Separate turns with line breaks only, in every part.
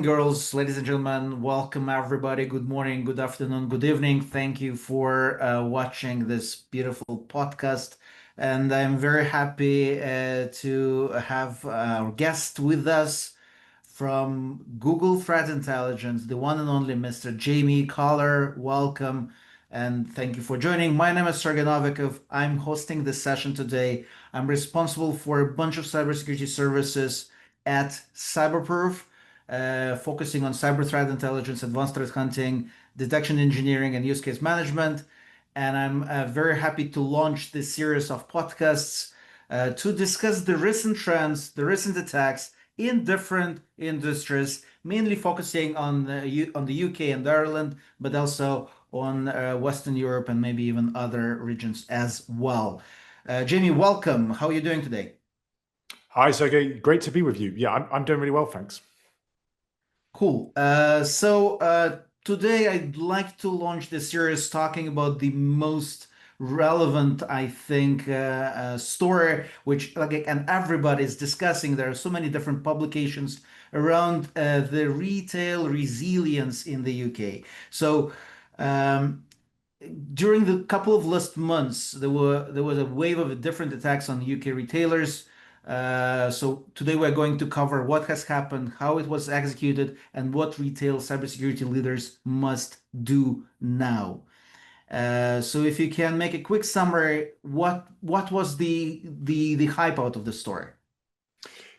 and girls, ladies and gentlemen, welcome everybody. Good morning, good afternoon, good evening. Thank you for watching this beautiful podcast. And I'm very happy to have our guest with us from Google Threat Intelligence, the one and only Mr. Jamie Collier. Welcome and thank you for joining. My name is Sergey Novikov. I'm hosting this session today. I'm responsible for a bunch of cybersecurity services at CyberProof, focusing on cyber threat intelligence, advanced threat hunting, detection engineering, and use case management. And I'm very happy to launch this series of podcasts to discuss the recent trends, the recent attacks in different industries, mainly focusing on the UK and Ireland, but also on Western Europe and maybe even other regions as well. Jamie, welcome. How are you doing today?
Hi, Sergey. Great to be with you. Yeah, I'm doing really well, thanks.
Cool. Today I'd like to launch this series talking about the most relevant, I think, story, which like and everybody's discussing. There are so many different publications around the retail resilience in the UK. So um, during the couple of last months, there was a wave of different attacks on UK retailers. So today we're going to cover what has happened, how it was executed, and what retail cybersecurity leaders must do now. So if you can make a quick summary, what was the hype out of the story?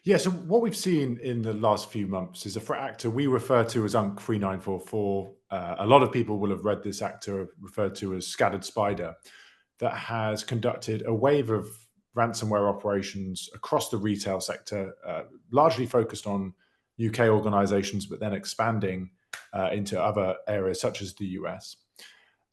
Yeah, so what we've seen in the last few months is a threat actor we refer to as UNC 3944. A lot of people will have read this actor referred to as Scattered Spider, that has conducted a wave of ransomware operations across the retail sector, largely focused on UK organizations, but then expanding into other areas such as the US.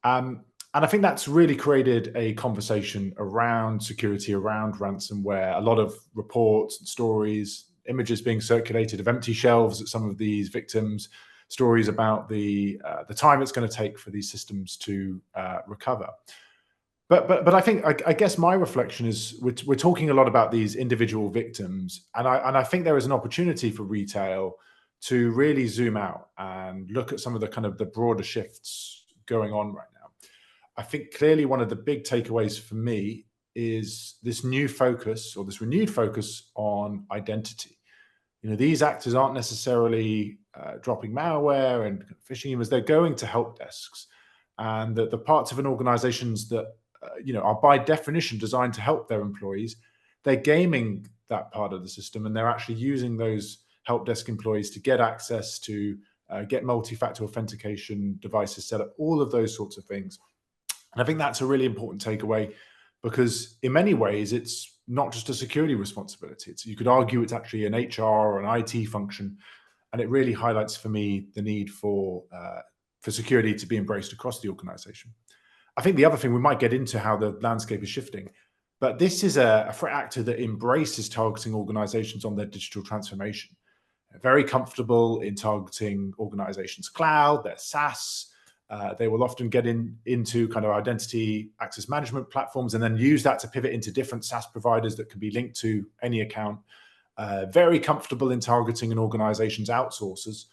And I think that's really created a conversation around security, around ransomware, a lot of reports and stories, images being circulated of empty shelves at some of these victims, stories about the time it's going to take for these systems to recover. But I guess my reflection is we're talking a lot about these individual victims, and I think there is an opportunity for retail to really zoom out and look at some of the kind of the broader shifts going on right now. I think clearly one of the big takeaways for me is this new focus or this renewed focus on identity. You know, these actors aren't necessarily dropping malware and phishing emails. They're going to help desks, and the parts of an organizations that are by definition designed to help their employees, they're gaming that part of the system, and they're actually using those help desk employees to get access to get multi-factor authentication devices set up, all of those sorts of things. And I think that's a really important takeaway, because in many ways, it's not just a security responsibility. You could argue it's actually an HR or an IT function. And it really highlights for me the need for security to be embraced across the organization. I think the other thing, we might get into how the landscape is shifting, but this is a threat actor that embraces targeting organizations on their digital transformation. They're very comfortable in targeting organizations' cloud, their SaaS. They will often get into kind of identity access management platforms and then use that to pivot into different SaaS providers that can be linked to any account. Very comfortable in targeting an organization's outsourcers.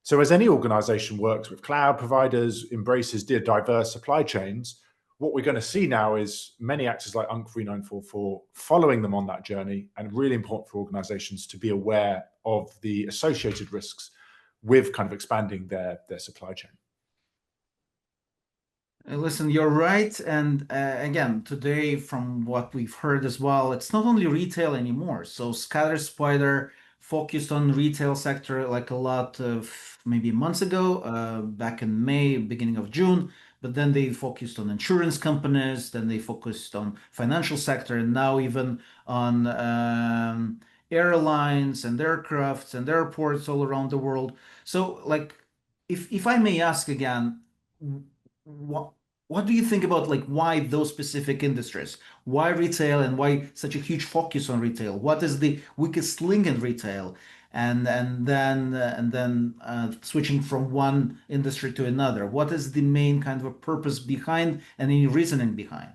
So as any organization works with cloud providers, embraces diverse supply chains, what we're going to see now is many actors like UNC 3944 following them on that journey, and really important for organizations to be aware of the associated risks with kind of expanding their supply chain.
Listen, you're right. And again, today, from what we've heard as well, it's not only retail anymore. So Scatter Spider focused on retail sector like a lot of maybe months ago, back in May, beginning of June. But then they focused on insurance companies, then they focused on financial sector, and now even on airlines and aircrafts and airports all around the world. So, like, if I may ask again, what what do you think about like why those specific industries? Why retail and why such a huge focus on retail? What is the weakest link in retail? And then switching from one industry to another. What is the main kind of a purpose behind and any reasoning behind?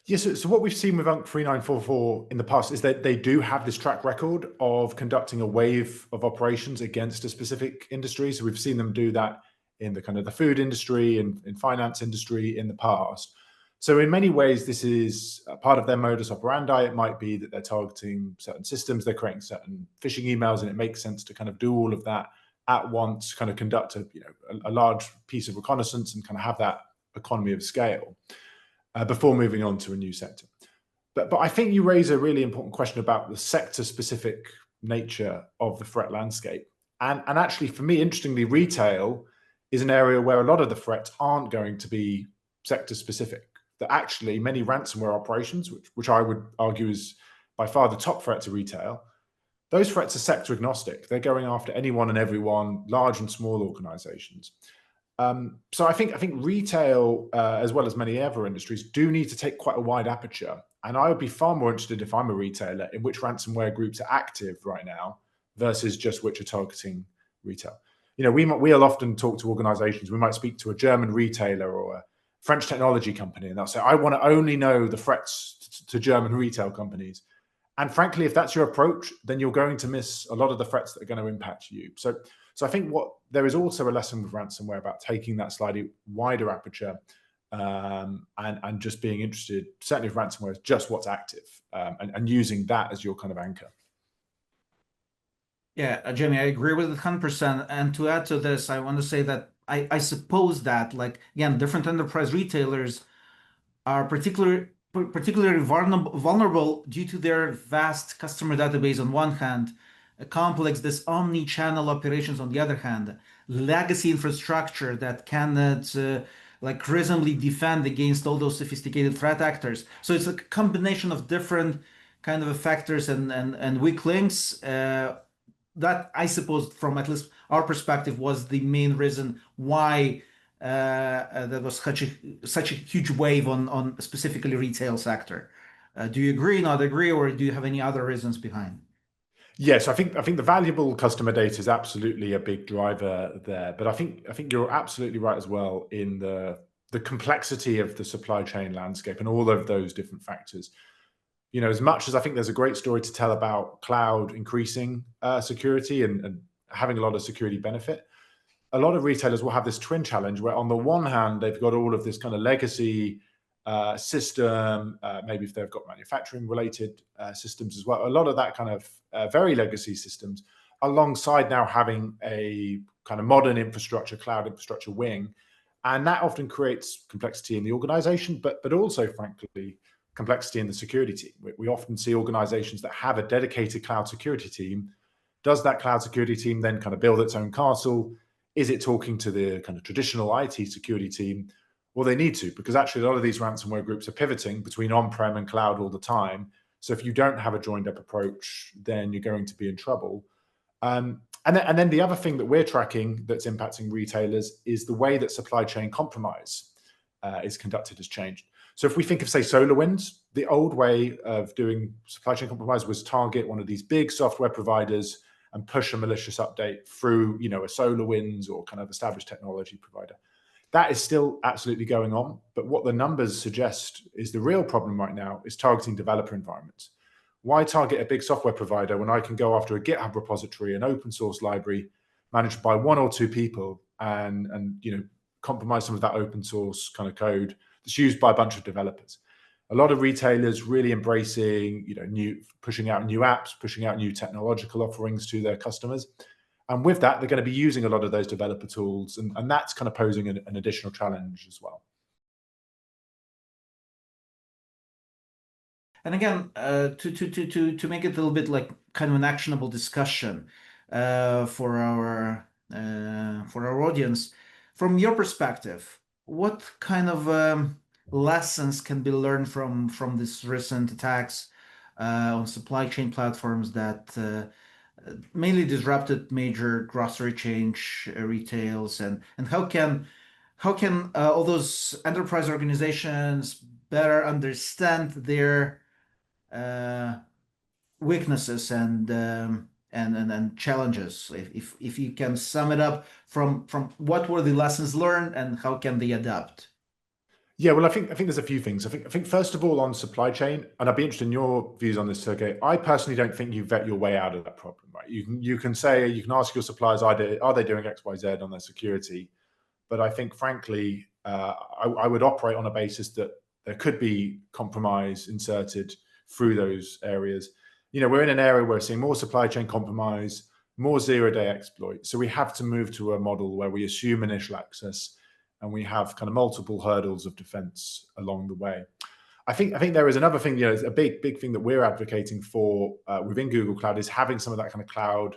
Yes, so what we've seen with UNC 3944 in the past is that they do have this track record of conducting a wave of operations against a specific industry. So we've seen them do that in the kind of the food industry and in finance industry in the past. So in many ways, this is a part of their modus operandi. It might be that they're targeting certain systems, they're creating certain phishing emails, and it makes sense to kind of do all of that at once, kind of conduct a large piece of reconnaissance and kind of have that economy of scale before moving on to a new sector. But I think you raise a really important question about the sector-specific nature of the threat landscape. And actually, for me, interestingly, retail is an area where a lot of the threats aren't going to be sector-specific. That actually many ransomware operations, which I would argue is by far the top threat to retail, those threats are sector agnostic. They're going after anyone and everyone, large and small organizations. So I think retail, as well as many other industries, do need to take quite a wide aperture. And I would be far more interested, if I'm a retailer, in which ransomware groups are active right now versus just which are targeting retail. We'll often talk to organizations. We might speak to a German retailer or a French technology company, and they'll say, I want to only know the threats to German retail companies. And frankly, if that's your approach, then you're going to miss a lot of the threats that are going to impact you. So I think there is also a lesson with ransomware about taking that slightly wider aperture and just being interested, certainly if ransomware is just what's active, and using that as your kind of anchor.
Yeah, Jamie, I agree with it 100%. And to add to this, I want to say that I suppose that, like, again, different enterprise retailers are particularly vulnerable due to their vast customer database on one hand, a complex this omni-channel operations on the other hand, legacy infrastructure that cannot like reasonably defend against all those sophisticated threat actors. So it's a combination of different kind of factors and weak links. That I suppose, from at least our perspective, was the main reason why there was such a huge wave on specifically retail sector. Do you agree, not agree, or do you have any other reasons behind?
Yes, I think the valuable customer data is absolutely a big driver there. But I think you're absolutely right as well in the complexity of the supply chain landscape and all of those different factors. As much as I think there's a great story to tell about cloud increasing security and having a lot of security benefit, a lot of retailers will have this twin challenge where on the one hand, they've got all of this kind of legacy system, maybe if they've got manufacturing related systems as well, a lot of that kind of very legacy systems alongside now having a kind of modern infrastructure, cloud infrastructure wing. And that often creates complexity in the organization, but also, frankly, complexity in the security team. We often see organizations that have a dedicated cloud security team. Does that cloud security team then kind of build its own castle? Is it talking to the kind of traditional IT security team? Well, they need to, because actually a lot of these ransomware groups are pivoting between on-prem and cloud all the time. So if you don't have a joined up approach, then you're going to be in trouble. And then the other thing that we're tracking that's impacting retailers is the way that supply chain compromise is conducted has changed. So if we think of, say, SolarWinds, the old way of doing supply chain compromise was target one of these big software providers and push a malicious update through, a SolarWinds or kind of established technology provider. That is still absolutely going on. But what the numbers suggest is the real problem right now is targeting developer environments. Why target a big software provider when I can go after a GitHub repository, an open source library managed by one or two people and compromise some of that open source kind of code that's used by a bunch of developers? A lot of retailers really embracing, pushing out new apps, pushing out new technological offerings to their customers. And with that, they're going to be using a lot of those developer tools. And that's kind of posing an additional challenge as well.
And again, to make it a little bit like kind of an actionable discussion for our audience, from your perspective, what kind of lessons can be learned from this recent attacks on supply chain platforms that mainly disrupted major grocery chain retails, and how can all those enterprise organizations better understand their weaknesses and challenges? If you can sum it up from what were the lessons learned and how can they adapt?
Yeah, well, I think there's a few things. I think first of all on supply chain, and I'd be interested in your views on this, Sergey. I personally don't think you vet your way out of that problem. Right? You can ask your suppliers, are they doing X, Y, Z on their security? But I think, frankly, I would operate on a basis that there could be compromise inserted through those areas. We're in an area where we're seeing more supply chain compromise, more zero-day exploit. So we have to move to a model where we assume initial access and we have kind of multiple hurdles of defense along the way. I think there is another thing, a big thing that we're advocating for within Google Cloud is having some of that kind of cloud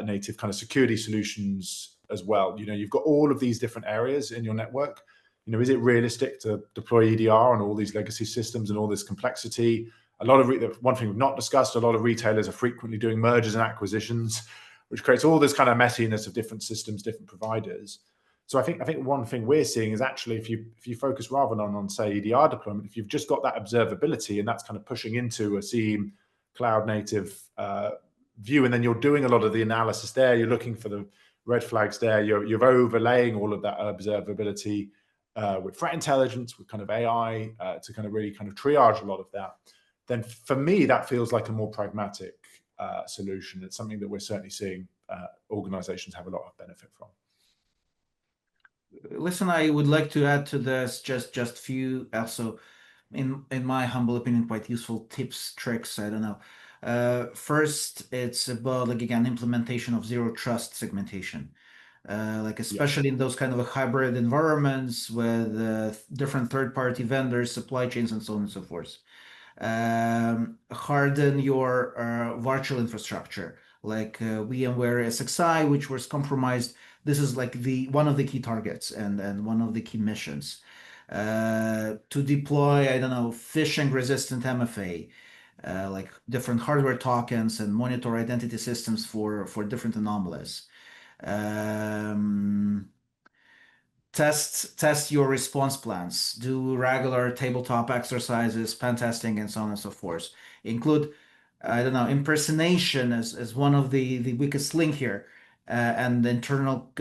native kind of security solutions as well. You've got all of these different areas in your network. Is it realistic to deploy EDR on all these legacy systems and all this complexity? One thing we've not discussed, a lot of retailers are frequently doing mergers and acquisitions, which creates all this kind of messiness of different systems, different providers. So I think one thing we're seeing is actually if you focus rather on say EDR deployment, if you've just got that observability and that's kind of pushing into a SIEM cloud native view, and then you're doing a lot of the analysis there, you're looking for the red flags there, you're overlaying all of that observability with threat intelligence, with kind of AI to kind of really kind of triage a lot of that. Then for me, that feels like a more pragmatic solution. It's something that we're certainly seeing organizations have a lot of benefit from.
Listen, I would like to add to this just few also, in my humble opinion, quite useful tips, tricks. I don't know. First, it's about like again implementation of zero trust segmentation. Like especially in those kind of a hybrid environments with different third-party vendors, supply chains, and so on and so forth. Harden your virtual infrastructure, like VMware SXI, which was compromised. This is like one of the key targets and one of the key missions. To deploy, I don't know, phishing resistant MFA, like different hardware tokens and monitor identity systems for different anomalies. Test your response plans, do regular tabletop exercises, pen testing, and so on and so forth. Include, I don't know, impersonation as one of the weakest link here, and internal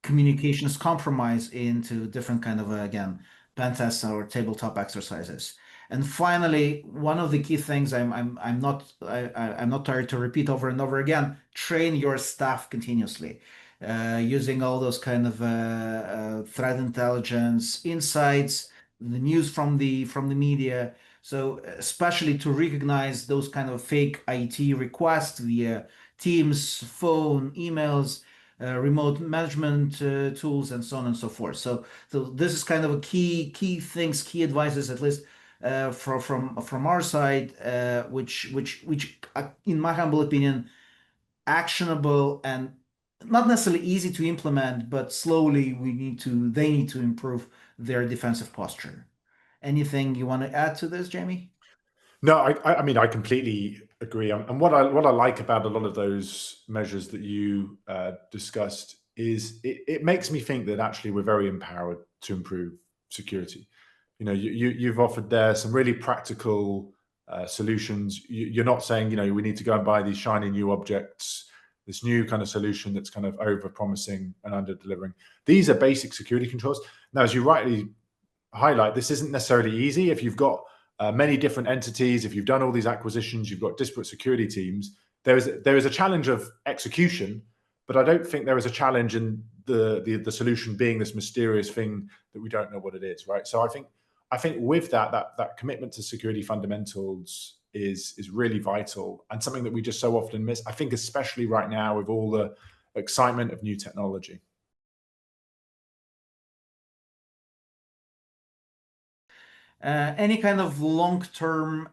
communications compromise into different kind of again pen tests or tabletop exercises. And finally, one of the key things I'm not tired to repeat over and over again: train your staff continuously, using all those kind of threat intelligence insights, the news from the media. So especially to recognize those kind of fake IT requests via Teams, phone, emails, remote management tools, and so on and so forth. So this is kind of a key things, key advices, at least from our side, which in my humble opinion, actionable and not necessarily easy to implement, but slowly they need to improve their defensive posture. Anything you want to add to this, Jamie?
No, I mean, I completely agree. And what I like about a lot of those measures that you discussed is it makes me think that actually we're very empowered to improve security. You've offered there some really practical solutions. You're not saying, we need to go and buy these shiny new objects, this new kind of solution that's kind of over promising and under delivering. These are basic security controls. Now, as you rightly highlight, this isn't necessarily easy. If you've got many different entities, if you've done all these acquisitions, you've got disparate security teams, there is a challenge of execution, but I don't think there is a challenge in the solution being this mysterious thing that we don't know what it is, right? So I think with that commitment to security fundamentals is really vital and something that we just so often miss. I think especially right now with all the excitement of new technology.
Any kind of long-term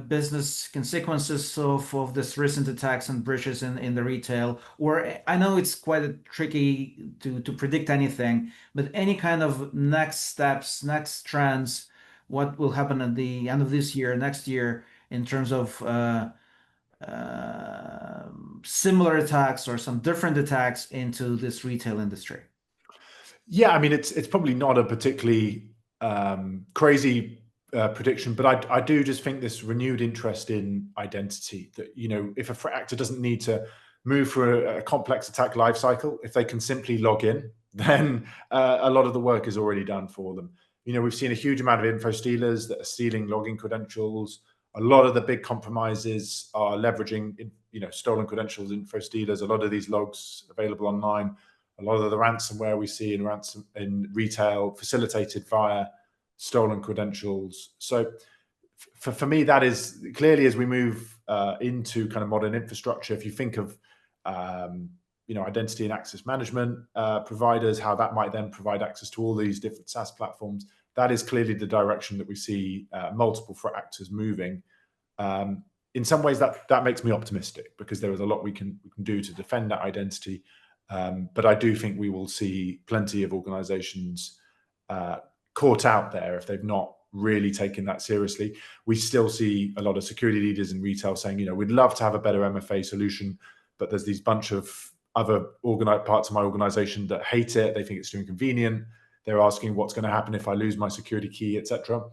business consequences of this recent attacks and breaches in the retail, or I know it's quite tricky to predict anything, but any kind of next steps, next trends, what will happen at the end of this year, next year, in terms of similar attacks or some different attacks into this retail industry?
Yeah, I mean, it's probably not a particularly crazy prediction, but I do just think this renewed interest in identity that, if a threat actor doesn't need to move through a complex attack lifecycle, if they can simply log in, then a lot of the work is already done for them. We've seen a huge amount of info stealers that are stealing login credentials. A lot of the big compromises are leveraging, stolen credentials, info stealers. A lot of these logs available online. A lot of the ransomware we see in retail facilitated via stolen credentials. So for me, that is clearly, as we move into kind of modern infrastructure, if you think of identity and access management providers, how that might then provide access to all these different SaaS platforms, that is clearly the direction that we see multiple threat actors moving. In some ways, that makes me optimistic, because there is a lot we can do to defend that identity. But I do think we will see plenty of organizations caught out there if they've not really taken that seriously. We still see a lot of security leaders in retail saying, we'd love to have a better MFA solution, but there's these bunch of other parts of my organization that hate it. They think it's too inconvenient. They're asking what's going to happen if I lose my security key, etc.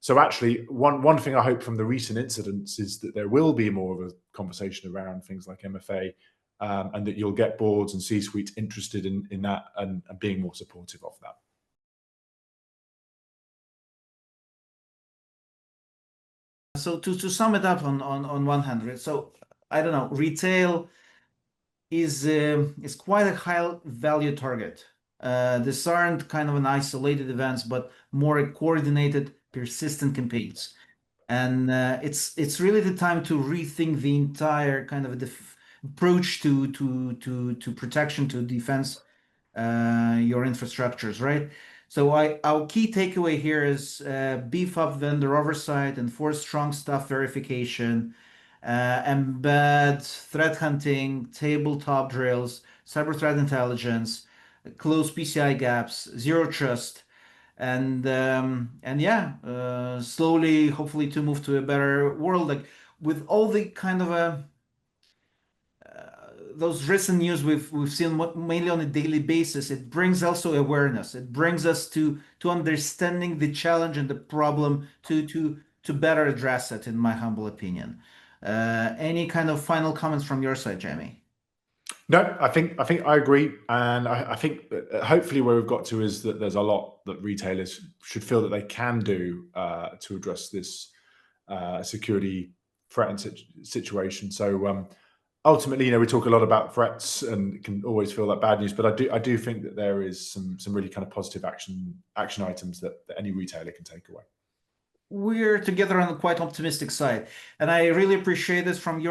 So actually, one thing I hope from the recent incidents is that there will be more of a conversation around things like MFA, and that you'll get boards and C-suites interested in that and being more supportive of that.
So to sum it up on one hand, so I don't know, retail is quite a high value target. These aren't kind of an isolated events, but more coordinated, persistent campaigns. And it's really the time to rethink the entire kind of approach to protection, to defense your infrastructures, right? So our key takeaway here is beef up vendor oversight, enforce strong staff verification, embed threat hunting, tabletop drills, cyber threat intelligence, close PCI gaps, zero trust, and yeah, slowly, hopefully, to move to a better world. Like with all the kind of those recent news we've seen mainly on a daily basis, it brings also awareness. It brings us to understanding the challenge and the problem to better address it, in my humble opinion. Any kind of final comments from your side, Jamie?
No, I think I agree, and I think that hopefully where we've got to is that there's a lot that retailers should feel that they can do to address this security threat and situation. So ultimately, we talk a lot about threats and can always feel that bad news, but I do think that there is some really kind of positive action items that any retailer can take away.
We're together on the quite optimistic side, and I really appreciate this from you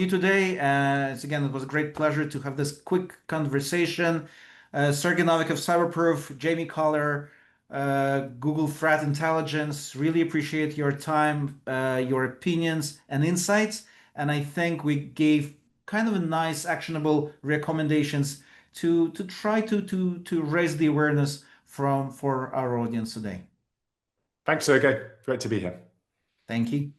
today. It was a great pleasure to have this quick conversation. Sergey Novikov, CyberProof, Jamie Collier, Google Threat Intelligence. Really appreciate your time, your opinions and insights, and I think we gave kind of a nice, actionable recommendations to try to raise the awareness for our audience today.
Thanks, Sergey. Great to be here.
Thank you.